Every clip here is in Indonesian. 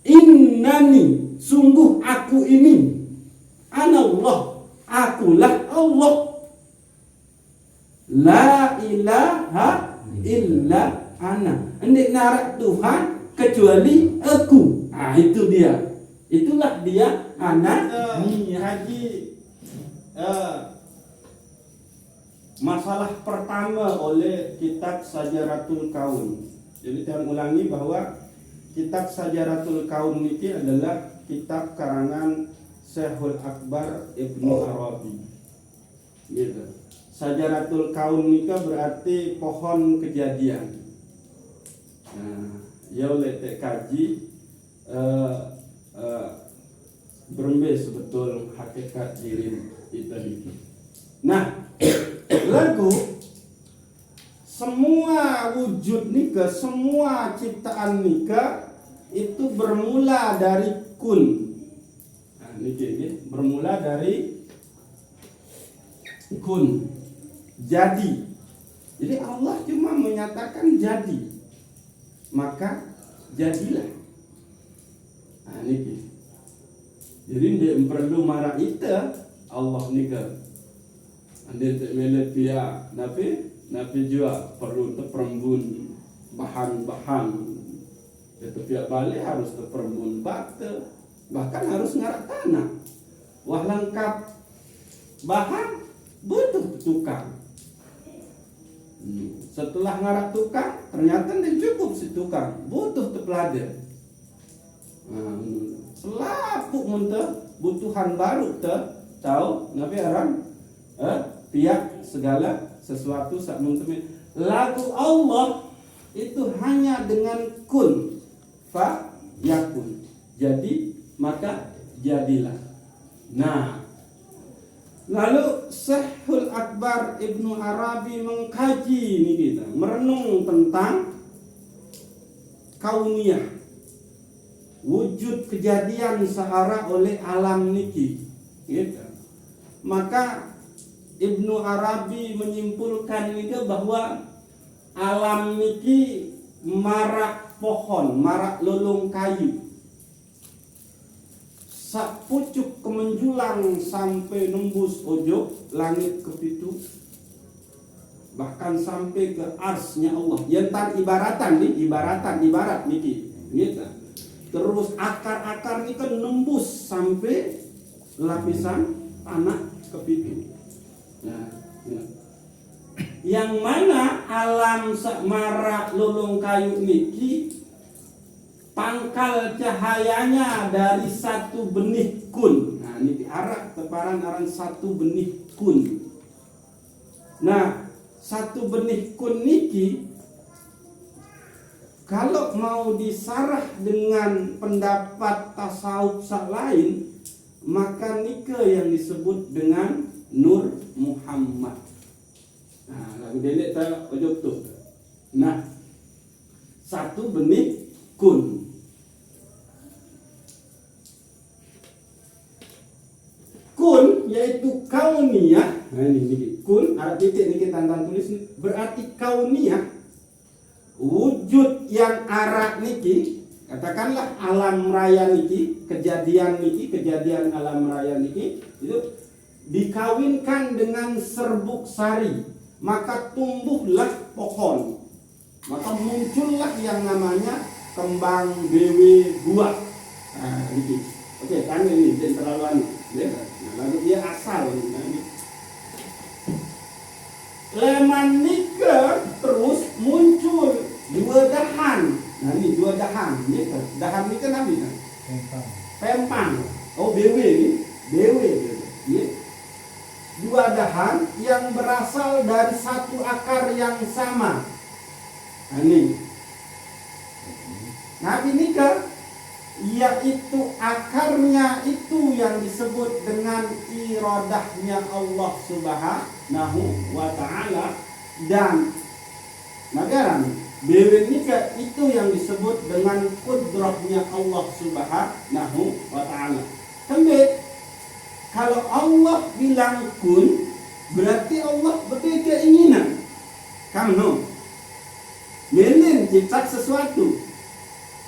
Innani, sungguh aku ini. Anallah, akulah Allah. La ilaha illa ana. Hendak narak Tuhan kecuali aku. Itu dia. Itulah dia anak ni haji. Masalah pertama oleh kitab Sajaratul Kaun. Jadi saya ulangi bahwa kitab Sajaratul Kaun ini adalah kitab karangan Syekhul Akbar Ibnu Arabi. Gitu. Sajaratul Kaun ini berarti pohon kejadian. Nah, ya oleh kaji berembe sebetul hakikat diri kita ini. Nah, lagu semua wujud nika, semua ciptaan nika itu bermula dari kun. Nah, ini bermula dari kun. Jadi Allah cuma menyatakan jadi, maka jadilah. Nah, ini. Jadi dia perlu marah ita Allah nika. Anda tak melihat pihak napi juga perlu terperembun bahan-bahan. Itu pihak balik harus terperembun bata, bahkan harus ngarak tanah. Wah lengkap bahan butuh tukang. Setelah ngarak tukang, ternyata tidak cukup si tukang, butuh terpelajar. Selapuk muntah butuhan baru tahu nabi orang pihak segala sesuatu sak muntah. Lagu Allah itu hanya dengan kun fa yakun. Jadi maka jadilah. Nah, lalu Syekhul Akbar Ibnu Arabi mengkaji ini kita, merenung tentang kauniyah, wujud kejadian sehara oleh alam niki, gitu. Maka Ibnu Arabi menyimpulkan juga bahwa alam niki marak pohon, marak lolong kayu, sak pucuk kemenjulang sampai nembus ojo langit kepitu, bahkan sampai ke arsnya Allah. Yentan ibarat niki, gitu. Terus akar-akar ini kan nembus sampai lapisan tanah kepitu. Nah, ya. Yang mana alam marak lolong kayu niki pangkal cahayanya dari satu benih kun. Nah, ini diarak teparan satu benih kun. Nah, satu benih kun niki kalau mau disarah dengan pendapat tasawuf lain, maka nika yang disebut dengan Nur Muhammad. Nah, lagu delek tak ojok tu. Nah, satu benih kun. Kun yaitu kauniyah. Nah, ini kun ada titik ni kita tanda tulis ni, berarti kauniyah, wujud yang arak niki, katakanlah alam raya niki, kejadian alam raya niki itu dikawinkan dengan serbuk sari, maka tumbuhlah pohon, maka muncullah yang namanya kembang dewe buah. Nah, ini. Oke, tanya ini jangan terlalu aneh. Ya, nah, lalu dia asal ini. Nah, ini. Leman nika terus muncul dua dahan. Nah, ini dua dahan. Ini dahan ini kan apa? Pempang. Oh, dewe ini. Dewe. Ini. Dua dahan yang berasal dari satu akar yang sama. Nah, ini. Nah, ini yaitu akarnya itu yang disebut dengan iradahnya Allah Subhanahu wa Ta'ala, dan magaran bewe nikah itu yang disebut dengan kudrahnya Allah Subhanahu wa Ta'ala. Sampai kalau Allah bilang kun, berarti Allah beri keinginan. Kamu melin cipta sesuatu,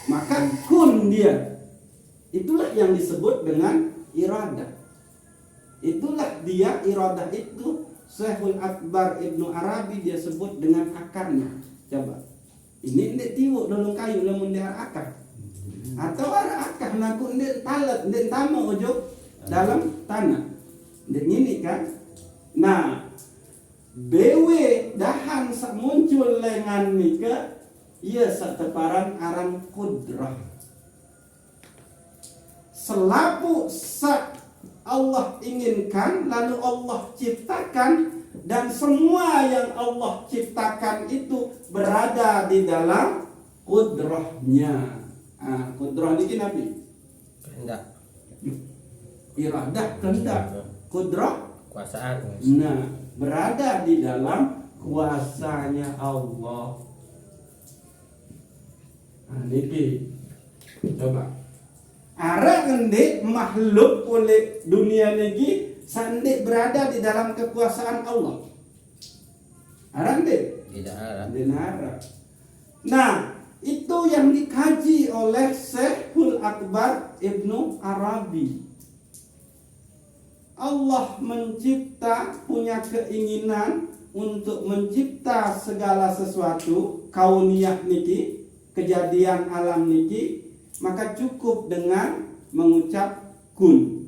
maka kun dia. Itulah yang disebut dengan iradah. Itulah dia iradah itu Syekhul Akbar Ibnu Arabi dia sebut dengan akarnya. Coba. Ini ndek tiwuk dalam kayu lamun dia akar. Atau ada akar naku ndek talet, ndek tama ojo dalam tanah. Ndek ngini kan. Nah, BW dahan sak muncul lengan nika ia sak teparan aran kudrah. Selapu sak Allah inginkan lalu Allah ciptakan, dan semua yang Allah ciptakan itu berada di dalam kudrahnya. Kudrah ini nabi Kehendak. Iradah kehendak. Kudrah Kuasaan. nah berada di dalam kuasanya Allah. Niki coba arah ngendek makhluk oleh dunia niki sandek berada di dalam kekuasaan Allah. Arah ngendek Tidak arah. denara. Nah, itu yang dikaji oleh Syekhul Akbar Ibnu Arabi. Allah mencipta, punya keinginan untuk mencipta segala sesuatu kauniyah niki, kejadian alam niki, maka cukup dengan mengucap kun.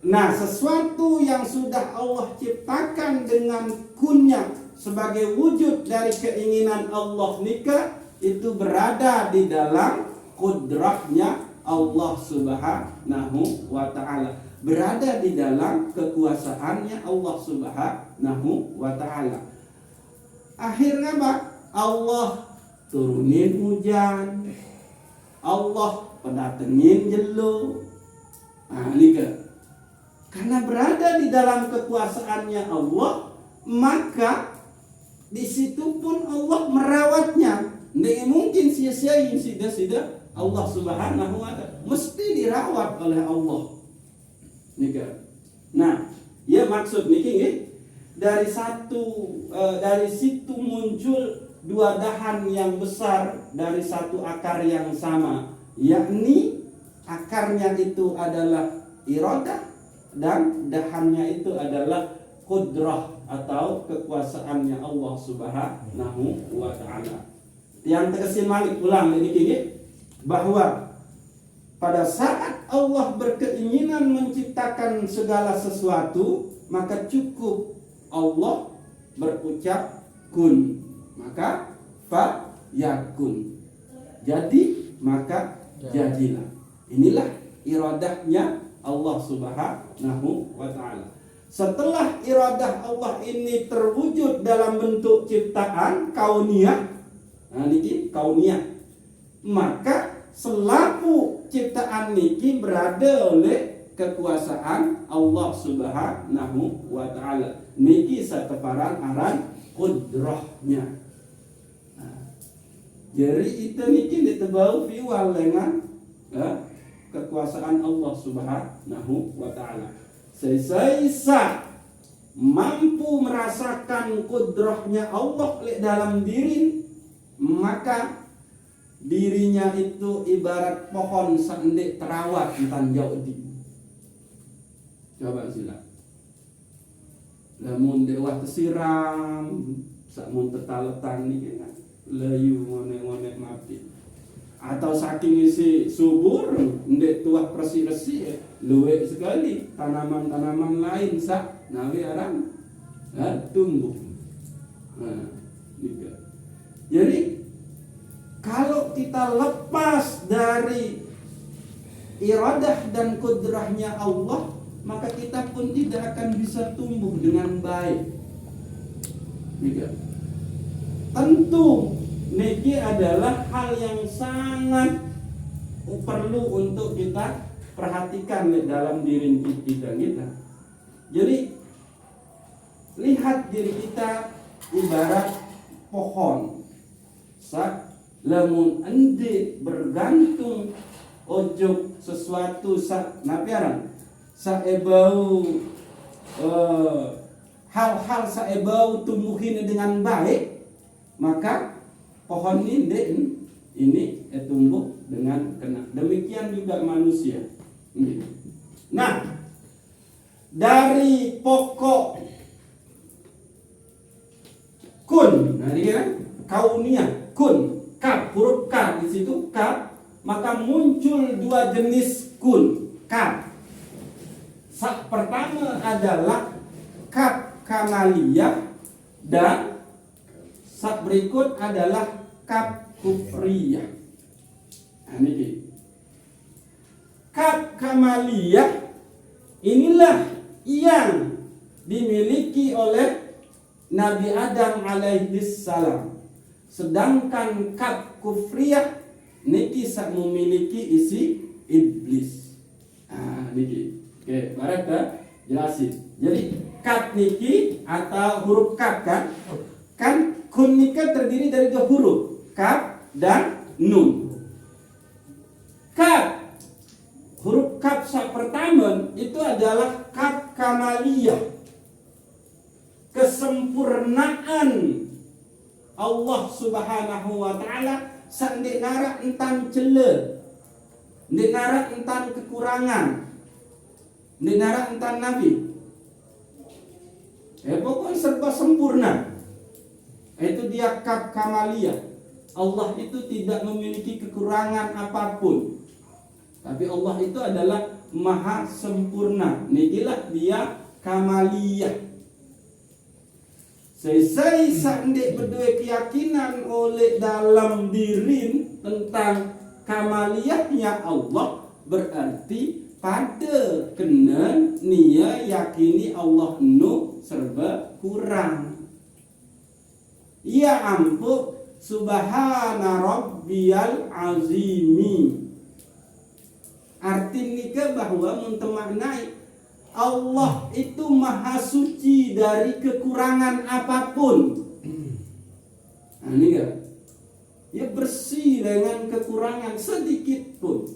Nah, sesuatu yang sudah Allah ciptakan dengan kunnya sebagai wujud dari keinginan Allah nika, itu berada di dalam kudrahnya Allah Subhanahu wa ta'ala, berada di dalam kekuasaannya Allah Subhanahu wa ta'ala. Akhirnya apa? Allah turunin hujan, Allah pendatengin jelo. Nika karena berada di dalam kekuasaannya Allah, maka di situ pun Allah merawatnya. Nggak mungkin sia-siain sida-sida Allah Subhanahu wa ta'ala, mesti dirawat oleh Allah. Nika. Nah, ya maksud niki dari situ muncul dua dahan yang besar dari satu akar yang sama, yakni akarnya itu adalah iradah dan dahannya itu adalah kudrah atau kekuasaannya Allah Subhanahu wa ta'ala. Yang tegesin malik ulang ini bahwa pada saat Allah berkeinginan menciptakan segala sesuatu, maka cukup Allah berucap kun, maka fa yakun, jadi maka jadilah. Inilah iradahnya Allah Subhanahu wa ta'ala. Setelah iradah Allah ini terwujud dalam bentuk ciptaan kauniyah, niki kauniyah, maka selaku ciptaan niki berada oleh kekuasaan Allah Subhanahu wa ta'ala. Niki sateparan aran kudrahnya. Jadi itu niki ditebau fiwal dengan kekuasaan Allah Subhanahu wa ta'ala. Seisa mampu merasakan kudrahnya Allah dalam diri, maka dirinya itu ibarat pohon sandek terawat entan jauh di. Coba sila. Lamun dewa tersiram, sakmun tetaletan niki kan layu ngone-ngone mati. Atau saking isi subur ndek tuah resi-resi luwek sekali tanaman-tanaman lain sak nawi aran tumbuh. Nika. Jadi kalau kita lepas dari iradah dan kudrahnya Allah, maka kita pun tidak akan bisa tumbuh dengan baik. Nika. Tentu niki adalah hal yang sangat perlu untuk kita perhatikan dalam diri kita. Jadi lihat diri kita ibarat pohon. Lamun ende bergantung ojo sesuatu napiaran saebau hal-hal saebau tumbuhin dengan baik, maka pohon ini tumbuh dengan dengan kena. Demikian juga manusia. Nah, dari pokok kun, nah ini kan kauniyah, kun, kaf, huruf kaf di situ kaf, maka muncul dua jenis kun, kaf. Pertama adalah kaf kamaliyah dan berikut adalah kaf kufriyah. Nah, ini kaf kamaliyah inilah yang dimiliki oleh Nabi Adam alaihis salam. Sedangkan kaf kufriyah niki sak memiliki isi iblis. Nah, niki. Oke, mari kita jelasin. Jadi kaf niki atau huruf kaf kan kun nika terdiri dari dua huruf, kaf dan nun. Kaf huruf kaf sak pertama itu adalah kaf kamaliyah. Kesempurnaan Allah Subhanahu wa taala sak ndek nara entan cele, ndek nara entan kekurangan, ndek nara entan nabi. Pokoknya serba sempurna. Itu dia kaf kamaliyah. Allah itu tidak memiliki kekurangan apapun. Tapi Allah itu adalah maha sempurna. Nikilah dia kamaliyah. Saya sandek berdua keyakinan oleh dalam diri tentang kamaliyahnya Allah, berarti pada kena nia yakini Allah nu serba kurang. Ya ampun, subhana rabbiyal azimi. Artinya bahwa mentemaknai Allah itu maha suci dari kekurangan apapun. Nah, ini kan? Ya bersih dengan kekurangan sedikit pun.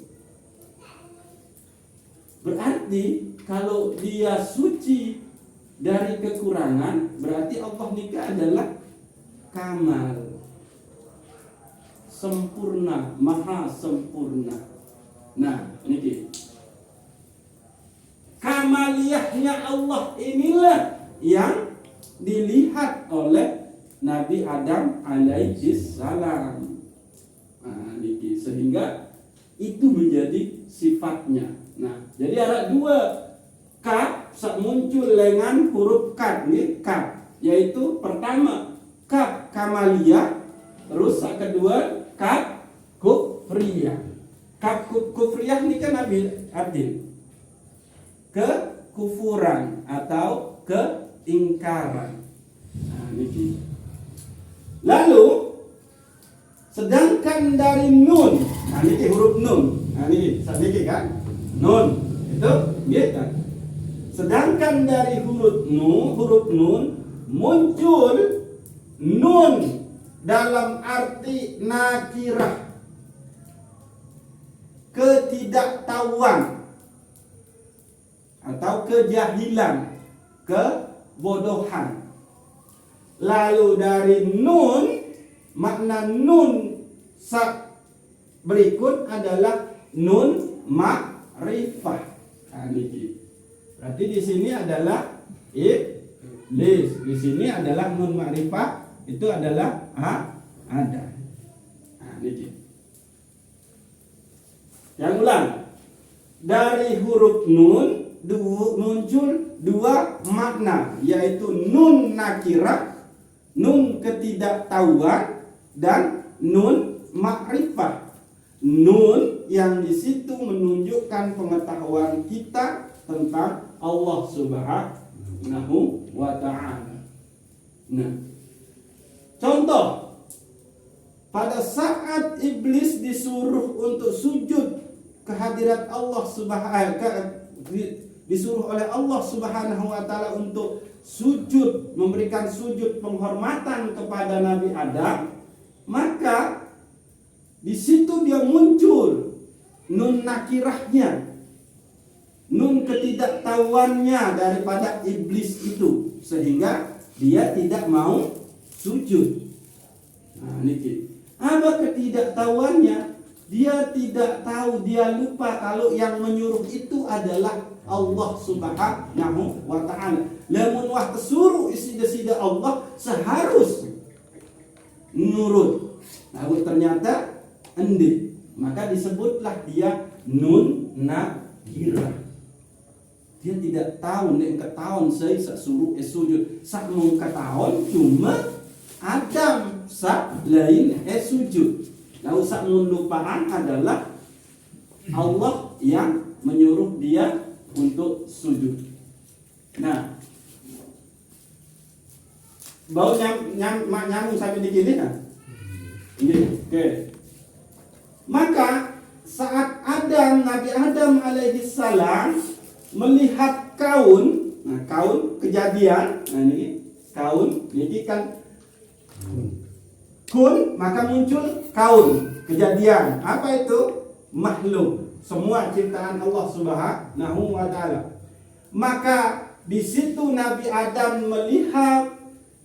Berarti kalau dia suci dari kekurangan, berarti Allah nikah adalah kamal, sempurna, maha sempurna. Nah, ini dia. Kamaliyahnya Allah inilah yang dilihat oleh Nabi Adam alaihis salam. Nah, ini sehingga itu menjadi sifatnya. Nah, jadi ada dua kaf muncul dengan huruf kaf nih, kaf, yaitu pertama kaf kamaliyah, terus yang kedua kaf kufriyah. Kaf kufriyah ini kan arti kekufuran atau keingkaran. Nah, ini. Lalu sedangkan dari nun, nah ini huruf nun. Nah ini kan nun itu gitu kan. Sedangkan dari huruf nun muncul nun dalam arti nakirah, ketidaktahuan atau kejahilan, kebodohan. Lalu dari nun, makna nun berikut adalah nun ma'rifah. Nah, ini. Berarti di sini adalah iblis, di sini adalah nun ma'rifah, itu adalah ada. Nah, ini. Yang ulang. Dari huruf nun muncul dua makna, yaitu nun nakirah, nun ketidaktahuan, dan nun ma'rifah. Nun yang di situ menunjukkan pengetahuan kita tentang Allah Subhanahu wa ta'ala. Nah, contoh, pada saat iblis disuruh untuk sujud kehadirat Allah disuruh oleh Allah Subhanahu wa ta'ala untuk sujud, memberikan sujud penghormatan kepada Nabi Adam, maka di situ dia muncul nun nakirahnya, nun ketidaktahuannya daripada iblis itu, sehingga dia tidak mau sujud. Nah, ini apa ketidaktahuannya? Dia tidak tahu, dia lupa kalau yang menyuruh itu adalah Allah Subhanahu wa ta'ala. Lamun wah kesuruh sida-sida Allah seharus nurut. Nah, ternyata endi. Maka disebutlah dia nun nakirah. Dia tidak tahu nek ketahuan saya suruh sujud. Sak mung ketahuan cuma Adam sak lain sujud. Lalu sak mun lupaan adalah Allah yang menyuruh dia untuk sujud. Nah, bau nyambung sampai di sini kan? Oke. Maka saat Nabi Adam alaihi salam melihat kaun, nah kaun kejadian, nah ini kaun, jadi kan kun, maka muncul kaun kejadian. Apa itu? Makhluk, semua ciptaan Allah Subhanahu wa ta'ala. Maka di situ Nabi Adam melihat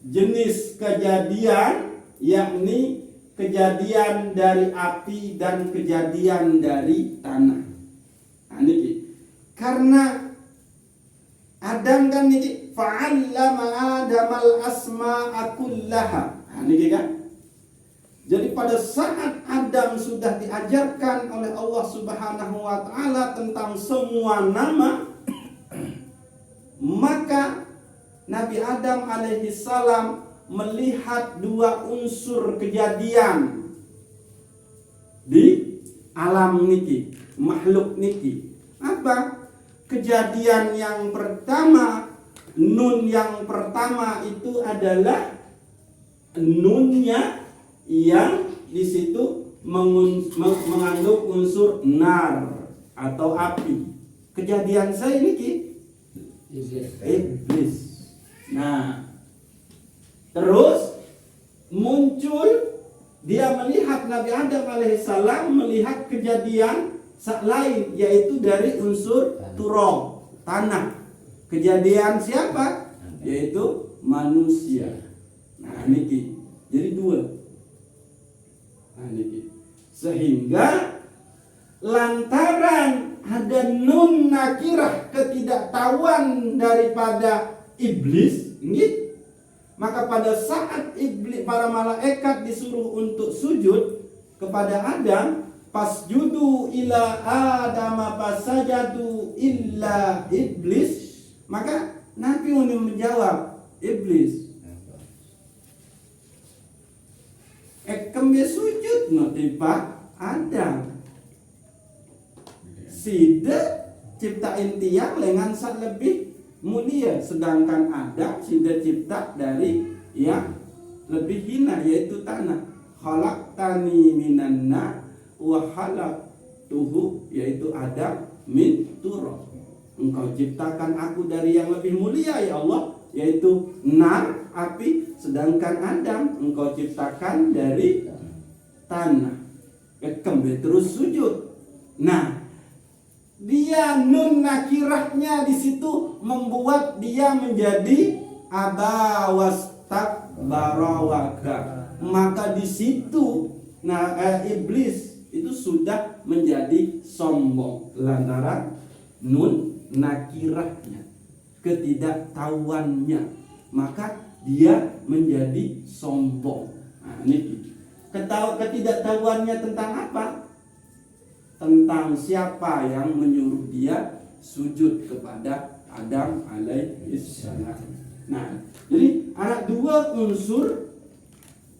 jenis kejadian, yakni kejadian dari api dan kejadian dari tanah. Nah, ini karena Adam kan ini fa'allama Adamal asma'a kullaha. Nah, ini kan. Jadi pada saat Adam sudah diajarkan oleh Allah Subhanahu wa ta'ala tentang semua nama, maka Nabi Adam alaihi salam melihat dua unsur kejadian di alam niki, makhluk niki. Apa? Kejadian yang pertama, nun yang pertama itu adalah nunnya yang di situ mengandung unsur nar atau api. Kejadian saya niki iblis. Nah, terus muncul dia melihat Nabi Adam alaihissalam melihat kejadian lain, yaitu dari unsur turab, tanah. Kejadian siapa? Yaitu manusia. Nah, niki. Jadi dua. Nah, niki. Sehingga lantaran ada nun nakirah, ketidaktahuan daripada iblis, nggih. Maka pada saat iblis, para malaikat disuruh untuk sujud kepada Adam, fasjudu ila Adam fasajadu illa iblis, maka Nabi menjawab iblis. Kembe sujud notipa Adam. Sida ciptain tiang lengan sak lebih mulia, sedangkan Adam sida cipta dari yang lebih hina, yaitu tanah. Khalaqtani minan nar wa khalaqtuhu, yaitu Adam min turab. Engkau ciptakan aku dari yang lebih mulia ya Allah, yaitu nar, api, sedangkan Adam engkau ciptakan dari tanah. Kembali terus sujud. Nah, dia nun nakirahnya di situ membuat dia menjadi aba wastakbara waka. Maka di situ iblis itu sudah menjadi sombong lantaran nun nakirahnya, ketidaktahuannya, maka dia menjadi sombong. Nah, ini ketidaktahuannya tentang apa? Tentang siapa yang menyuruh dia sujud kepada Adam alaihissalam. Nah, jadi ada dua unsur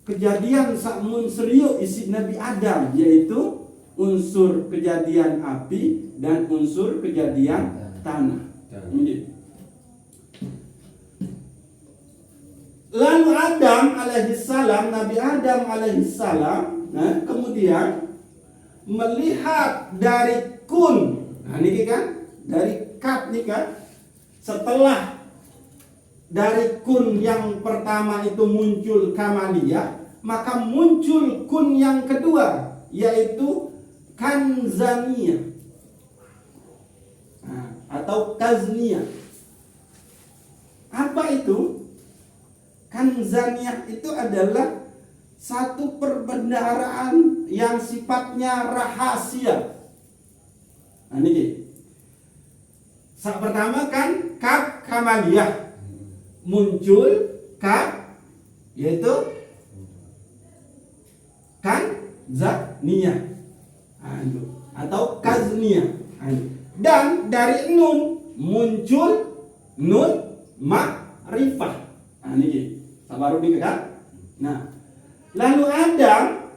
kejadian sakmun serius isi Nabi Adam, yaitu unsur kejadian api dan unsur kejadian tanah. Lalu Adam alaihissalam, Nabi Adam alaihissalam, kemudian melihat dari kun. Nah, ini kan dari kat nih kan. Setelah dari kun yang pertama itu muncul kamaliyah, maka muncul kun yang kedua, yaitu kanzaniyah, atau kazniyah. Apa itu? Kanzaniyah itu adalah satu perbendaharaan yang sifatnya rahasia. Nah ini saat pertama kan kaf kamaliyah, muncul kaf yaitu kan zaniyah atau kazniyah. Dan dari nun muncul nun ma'rifah. Nah ini baru kan. Nah, lalu Adam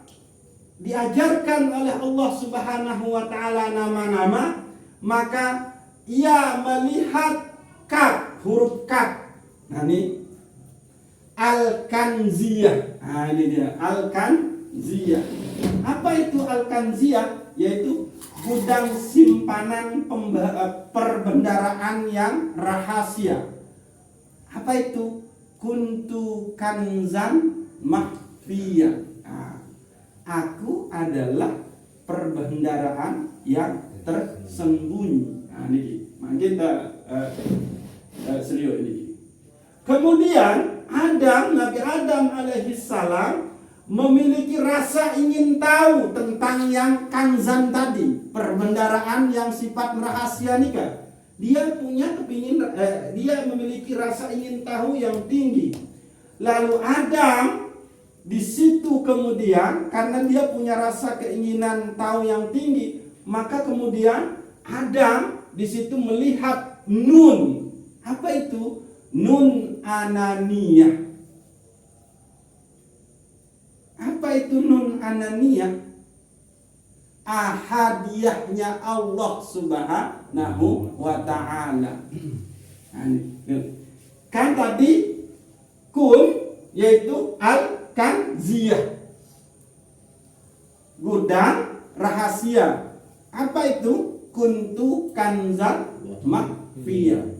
diajarkan oleh Allah Subhanahu wa taala nama-nama, maka ia melihat kaf, huruf kaf. Nah ini al-kanziyah. Nah ini dia al-kanziyah. Apa itu al-kanziyah? Yaitu gudang simpanan perbendaraan yang rahasia. Apa itu? Kuntu kanzan makhfiyah. Nah, aku adalah perbendaraan yang tersembunyi. Nah ini makin kita serius ini. Kemudian Nabi Adam alaihi salam memiliki rasa ingin tahu tentang yang kanzan tadi, perbendaraan yang sifat rahasia nikah. Dia memiliki rasa ingin tahu yang tinggi. Lalu Adam di situ kemudian karena dia punya rasa keinginan tahu yang tinggi, maka kemudian Adam di situ melihat nun. Apa itu? Nun ananiyah. Apa itu nun ananiyah? Ahadiyahnya Allah Subhanahu wa ta'ala. Kan tadi kun yaitu al-kanziyah, gudang rahasia. Apa itu? Kuntu kanzan makhfiyah.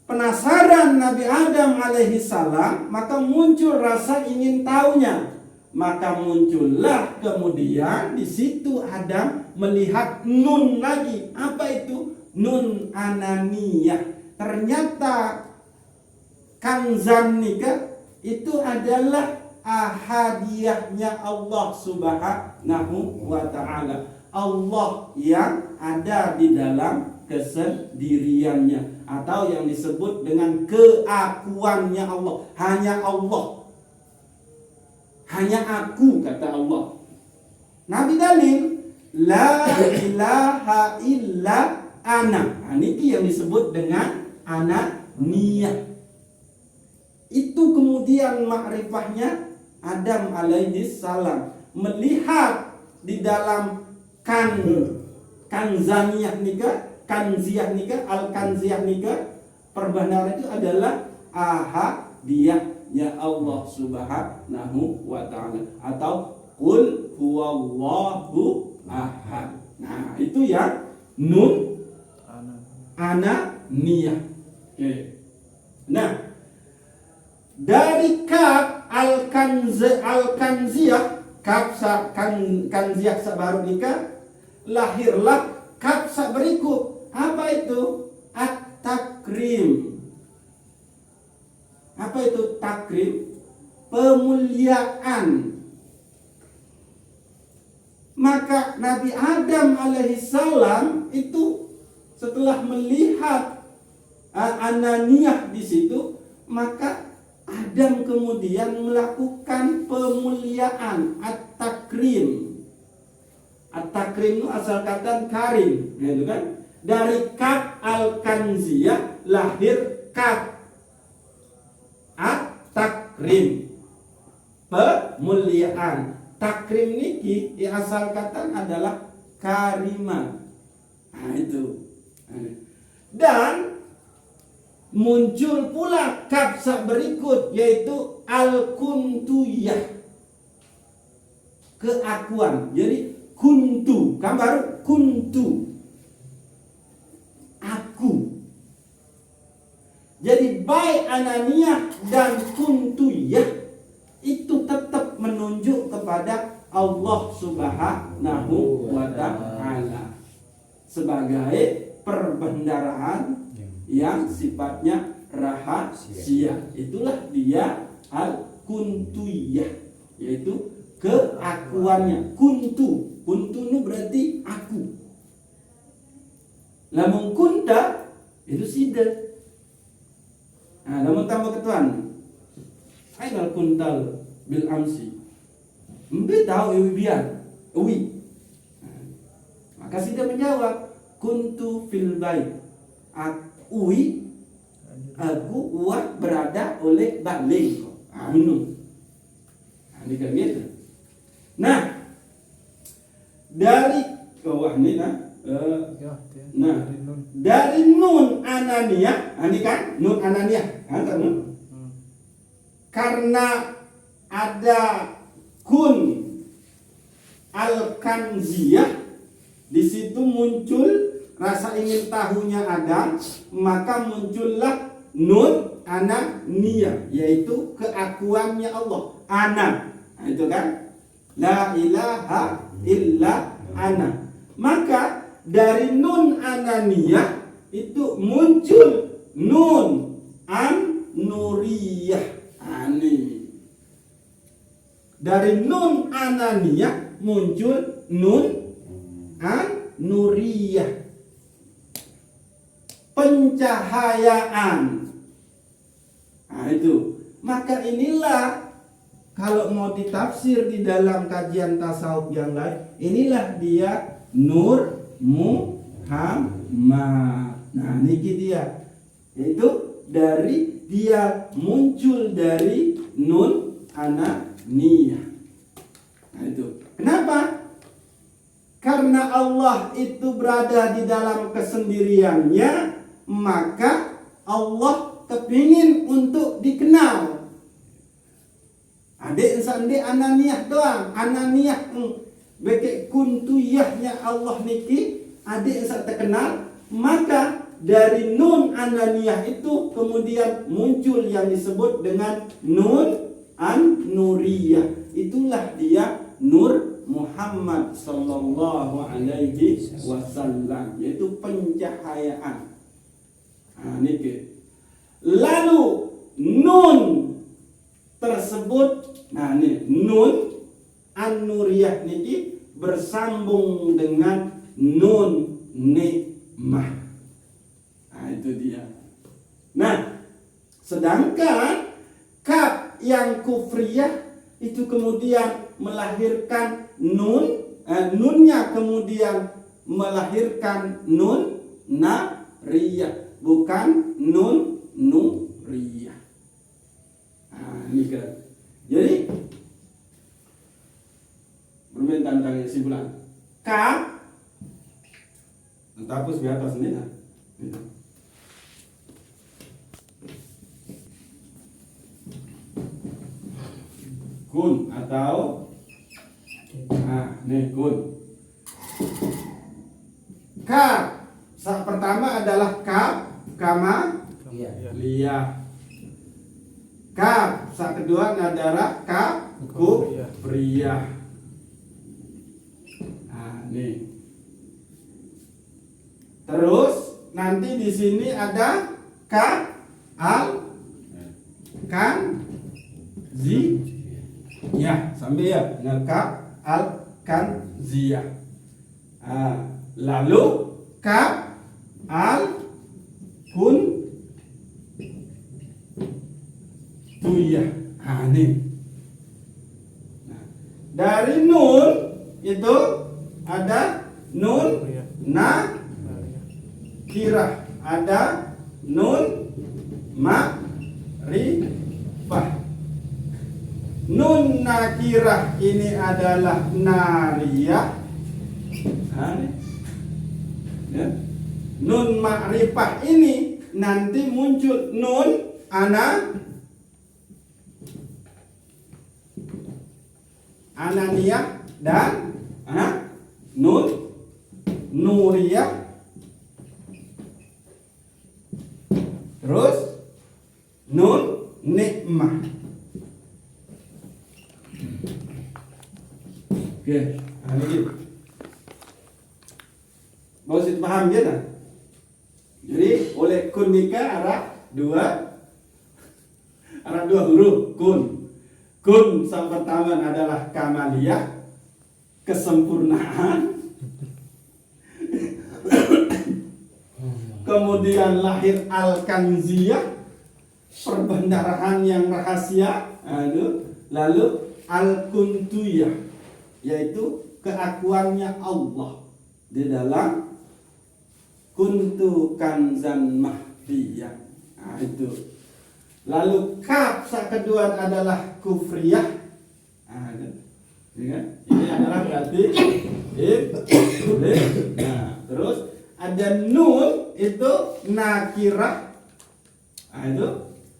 Penasaran Nabi Adam alaihi salam, maka muncul rasa ingin tahunya. Maka muncullah kemudian di situ Adam melihat nun lagi. Apa itu? Nun ananiyah. Ternyata kanzan nikah itu adalah ahadiyahnya Allah Subhanahu wa ta'ala. Allah yang ada di dalam kesendiriannya, atau yang disebut dengan keakuannya Allah. Hanya Allah, hanya aku, kata Allah. Nabi dalil la ilaha illa ana. Nah, ini yang disebut dengan ananiyah. Itu kemudian makrifahnya Adam alaihi salam melihat di dalam kanzaniyah nikah, kanziyah nikah, al-kanziyah nikah, perbendaharaan itu adalah ahadiyahnya Allah Subhanahu wa ta'ala, atau qul huwallahu ahad. Nah, itu ya nun ananiyah. Oke. Nah, dari kaf al-kanziyah, kaf kanziyah sabaru nikah, lahirlah kaf berikut. Apa itu? At-takrim. Apa itu takrim? Pemuliaan. Maka Nabi Adam alaihissalam itu setelah melihat ananiyah di situ, maka Adam kemudian melakukan pemuliaan, at-takrim. At-takrim itu asal kata karim, gitu kan? Dari kaf al-kanziyah lahir kaf at-takrim, pemuliaan. Takrim niki asal kata adalah karimah. Nah itu. Dan muncul pula kaf berikut yaitu al-kuntuyah, keakuan. Jadi kuntu, kan baru kuntu, aku. Jadi baik ananiyah dan kuntuyah itu tetap menunjuk kepada Allah Subhanahu wa ta'ala sebagai perbendaharaan yang sifatnya rahasia. Itulah dia al kuntuyah, yaitu keakuannya. Kuntu itu berarti aku. Lamun kunta itu sida. Nah, lamun tambah ketuan. Ainal kuntal bil amsi. Mbe tahu iwi biar. Uwi. Maka sida menjawab, kuntu fil bait. Aku berada oleh balik. Minum. Ini kan gitu. Nah, dari ini dari nun ananiyah, ini kan nun ananiyah, kan nun. Karena ada kun al-kanziyah, di situ muncul rasa ingin tahunya ada, maka muncullah nun ananiyah, yaitu keakuannya Allah. Ana, nah, itu kan la ilaha illa ana. Maka dari nun ananiyah itu muncul nun an-nuriyah. Ani. Dari nun ananiyah muncul nun an-nuriyah. Pencahayaan. Nah itu. Maka inilah kalau mau ditafsir di dalam kajian tasawuf yang lain, inilah dia Nur Muhammad. Nah, ini dia. Yaitu dari dia muncul dari nun ananiyah. Nah, itu. Kenapa? Karena Allah itu berada di dalam kesendiriannya, maka Allah kepingin untuk dikenal. Adik sandi ananiyah doang, ananiyah beke kuntuyahnya Allah niki adik sak terkenal, maka dari nun ananiyah itu kemudian muncul yang disebut dengan nun an-nuriyah. Itulah dia Nur Muhammad sallallahu alaihi wasallam, yaitu pencahayaan. Nah, niki. Lalu nun tersebut, nah ini nun an-nuriyah niki bersambung dengan nun nikmah. Nah itu dia. Nah, sedangkan kaf yang kufriyah itu kemudian melahirkan nunnya kemudian melahirkan nun nariyah, bukan nun nuriyah. Nah, ini kan. Jadi bermain tentang kesimpulan. Kaf entah hapus di atas ini nah. Kun atau kun. Kaf saat pertama adalah kaf kama liyah. Kaf saat kedua adalah kaf kufriyah. Nah, nih. Terus nanti di sini ada kaf al kan zi ya sampai ya dengan kaf al kan ziyah. Lalu kaf al kun tuyah. Ini. Nah, dari nun itu ada nun nakirah, ada nun ma'rifah. Nun nakirah ini adalah nariyah. Ya. Nun ma'rifah ini nanti muncul nun ananiyah dan nun nuriyah. Terus nun nikmah. Oke, ini mau sih paham ya nah? Jadi oleh kun nikah arah dua huruf kun. Kun yang pertama adalah kamaliyah, kesempurnaan. Kemudian lahir al-kanziyah, perbendaharaan yang rahasia. Lalu al-kuntuyah, yaitu keakuannya Allah di dalam kuntu kanzan mahfiyah. Itu. Lalu kaf kedua adalah kufriyah. Ini adalah berarti terus ada nun itu nakirah. Itu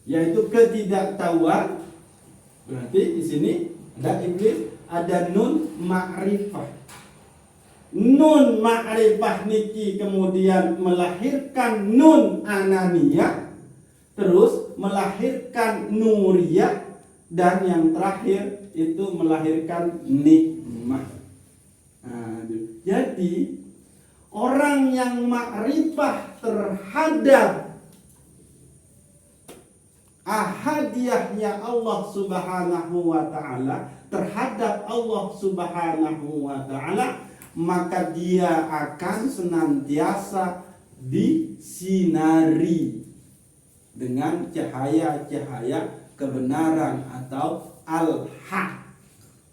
yaitu ketidaktahuan. Berarti di sini ada iblis, ada nun ma'rifah. Nun ma'rifah niki kemudian melahirkan nun ananiyah, terus melahirkan nuriyah, dan yang terakhir itu melahirkan nikmah. Jadi orang yang ma'rifah terhadap ahadiyahnya Allah Subhanahu wa ta'ala, terhadap Allah Subhanahu wa ta'ala, maka dia akan senantiasa disinari dengan cahaya-cahaya kebenaran atau al-haq.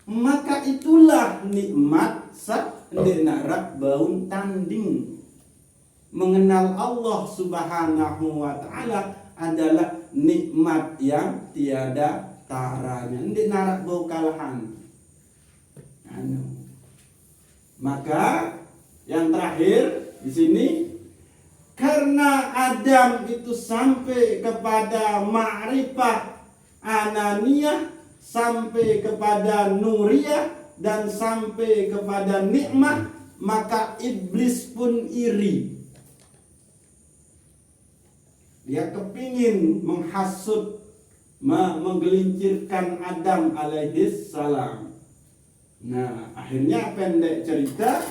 Maka itulah nikmat sadenara baun tanding. Mengenal Allah Subhanahu wa ta'ala adalah nikmat yang tiada taranya. Ndik narak bau kalahan. Maka yang terakhir di sini, karena Adam itu sampai kepada ma'rifah ananiyah, sampai kepada nuriyah, dan sampai kepada nikmah, maka iblis pun iri. Dia kepingin menghasut, menggelincirkan Adam alaihis salam. Nah, akhirnya pendek cerita,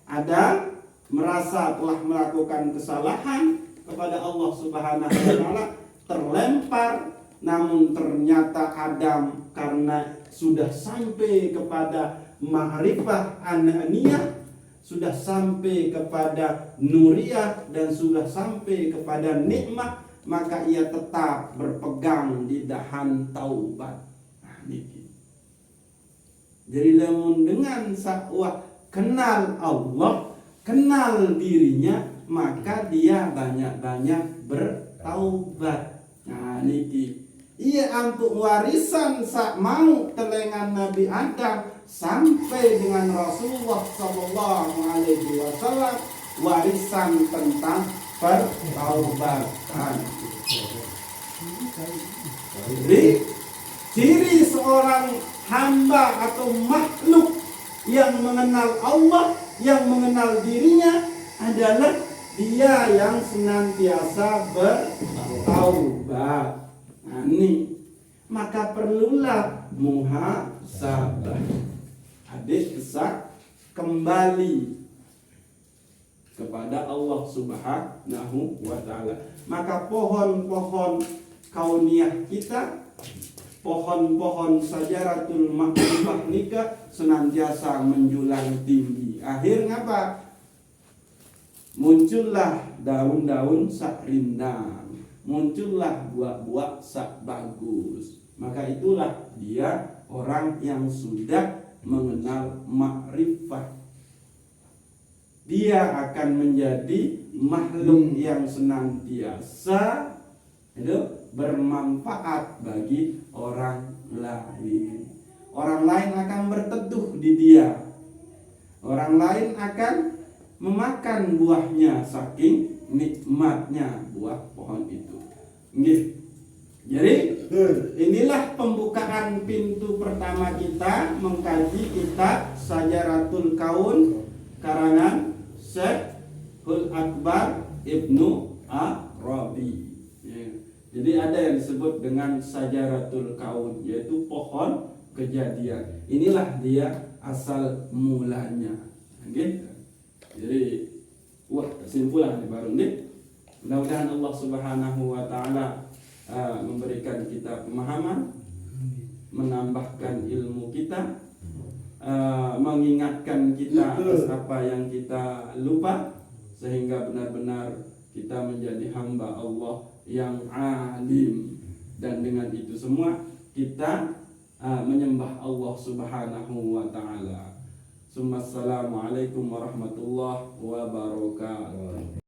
Adam merasa telah melakukan kesalahan kepada Allah Subhanahu wa ta'ala, terlempar. Namun ternyata Adam karena sudah sampai kepada ma'rifah ananiyah, sudah sampai kepada nuriyah, dan sudah sampai kepada nikmat, maka ia tetap berpegang di dahan taubat. Jadi namun dengan sakwah kenal Allah, kenal dirinya, maka dia banyak-banyak bertaubat. Nah niki ia untuk warisan sak mau telengan Nabi Adam sampai dengan Rasulullah Sallallahu Alaihi Wasallam, warisan tentang pertaubatan. Jadi ciri seorang hamba atau makhluk yang mengenal Allah, yang mengenal dirinya, adalah dia yang senantiasa bertaubat. Nah, ini maka perlulah muhasabah. Hadis besar kembali kepada Allah Subhanahu wa ta'ala. Maka pohon-pohon kauniyah kita, pohon-pohon sajaratul ma'rifah nikah senantiasa menjulang tinggi. Akhirnya apa? Muncullah daun-daun sak rindang, muncullah buah-buah sak bagus. Maka itulah dia orang yang sudah mengenal makrifah. Dia akan menjadi makhluk yang senantiasa bermanfaat bagi orang lain. Orang lain akan berteduh di dia. Orang lain akan memakan buahnya saking nikmatnya buah pohon itu. Jadi inilah pembukaan pintu pertama kita mengkaji kitab Sajaratul Kaun karangan Syekhul Akbar Ibnu Arabi. Jadi ada yang disebut dengan Sajaratul Kaun, yaitu pohon kejadian. Inilah dia asal mulanya. Jadi kesimpulan baru nih. Mudah-mudahan Allah Subhanahu wa ta'ala memberikan kita pemahaman, menambahkan ilmu kita, mengingatkan kita atas apa yang kita lupa, sehingga benar-benar kita menjadi hamba Allah yang alim. Dan dengan itu semua kita menyembah Allah Subhanahu wa ta'ala. Assalamualaikum warahmatullahi wabarakatuh.